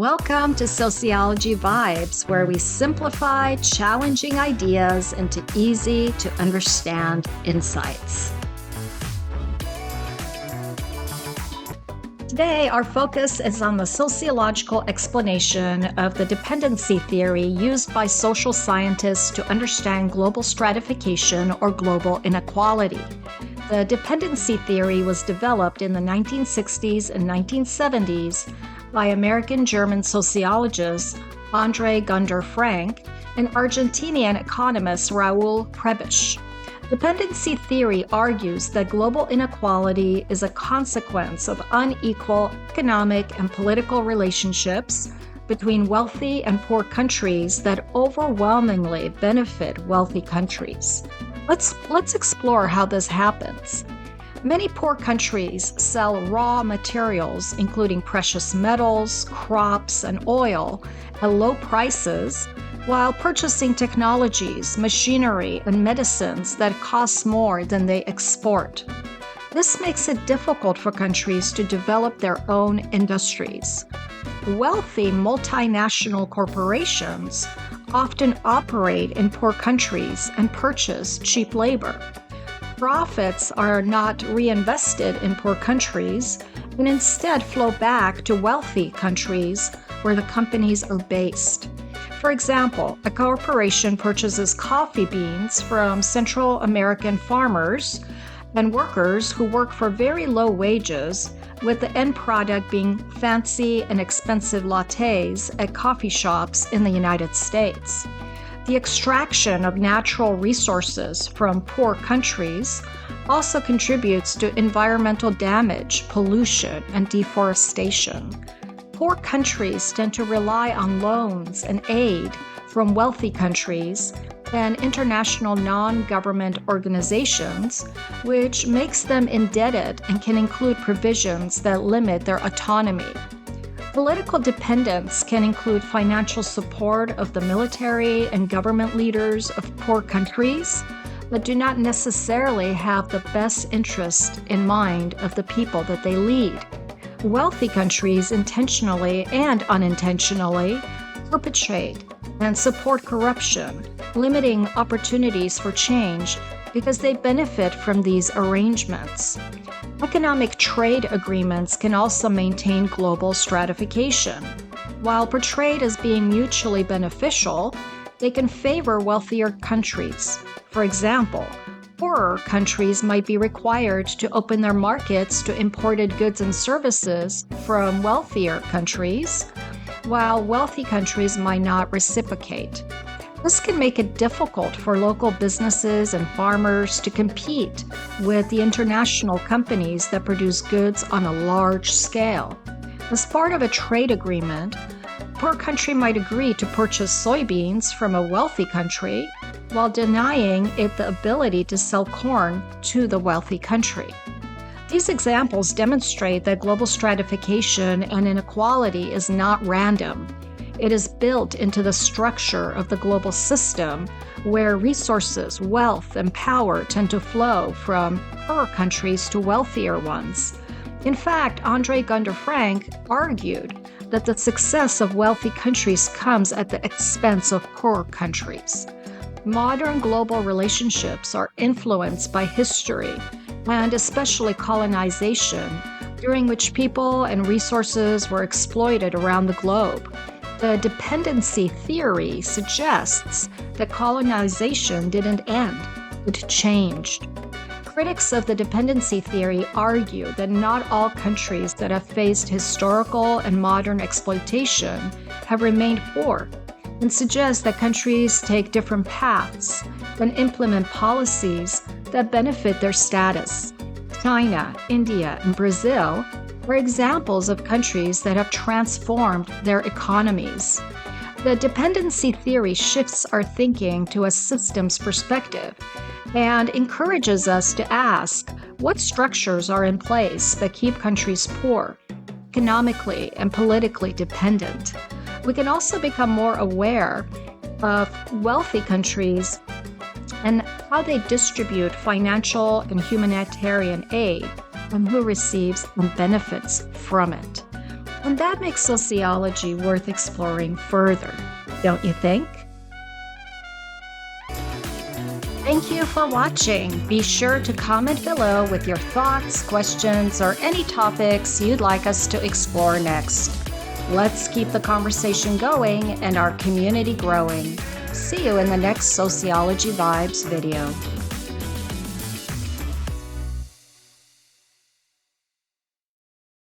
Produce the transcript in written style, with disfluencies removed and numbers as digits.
Welcome to Sociology Vibes, where we simplify challenging ideas into easy to understand insights. Today, our focus is on the sociological explanation of the dependency theory used by social scientists to understand global stratification or global inequality. The dependency theory was developed in the 1960s and 1970s by American-German sociologists Andre Gunder Frank and Argentinian economist Raul Prebisch. Dependency theory argues that global inequality is a consequence of unequal economic and political relationships between wealthy and poor countries that overwhelmingly benefit wealthy countries. Let's explore how this happens. Many poor countries sell raw materials, including precious metals, crops, and oil, at low prices, while purchasing technologies, machinery, and medicines that cost more than they export. This makes it difficult for countries to develop their own industries. Wealthy multinational corporations often operate in poor countries and purchase cheap labor. Profits are not reinvested in poor countries and instead flow back to wealthy countries where the companies are based. For example, a corporation purchases coffee beans from Central American farmers and workers who work for very low wages, with the end product being fancy and expensive lattes at coffee shops in the United States. The extraction of natural resources from poor countries also contributes to environmental damage, pollution, and deforestation. Poor countries tend to rely on loans and aid from wealthy countries and international non-government organizations, which makes them indebted and can include provisions that limit their autonomy. Political dependence can include financial support of the military and government leaders of poor countries, but do not necessarily have the best interest in mind of the people that they lead. Wealthy countries intentionally and unintentionally perpetrate and support corruption, limiting opportunities for change because they benefit from these arrangements. Economic trade agreements can also maintain global stratification. While portrayed as being mutually beneficial, they can favor wealthier countries. For example, poorer countries might be required to open their markets to imported goods and services from wealthier countries, while wealthy countries might not reciprocate. This can make it difficult for local businesses and farmers to compete with the international companies that produce goods on a large scale. As part of a trade agreement, a poor country might agree to purchase soybeans from a wealthy country while denying it the ability to sell corn to the wealthy country. These examples demonstrate that global stratification and inequality is not random. It is built into the structure of the global system where resources, wealth, and power tend to flow from poorer countries to wealthier ones. In fact, Andre Gunder Frank argued that the success of wealthy countries comes at the expense of poor countries. Modern global relationships are influenced by history, and especially colonization, during which people and resources were exploited around the globe. The dependency theory suggests that colonization didn't end, it changed. Critics of the dependency theory argue that not all countries that have faced historical and modern exploitation have remained poor, and suggest that countries take different paths and implement policies that benefit their status. China, India, and Brazil are examples of countries that have transformed their economies. The dependency theory shifts our thinking to a systems perspective and encourages us to ask what structures are in place that keep countries poor, economically and politically dependent. We can also become more aware of wealthy countries and how they distribute financial and humanitarian aid and who receives and benefits from it. And that makes sociology worth exploring further, don't you think? Thank you for watching. Be sure to comment below with your thoughts, questions, or any topics you'd like us to explore next. Let's keep the conversation going and our community growing. See you in the next Sociology Vibes video.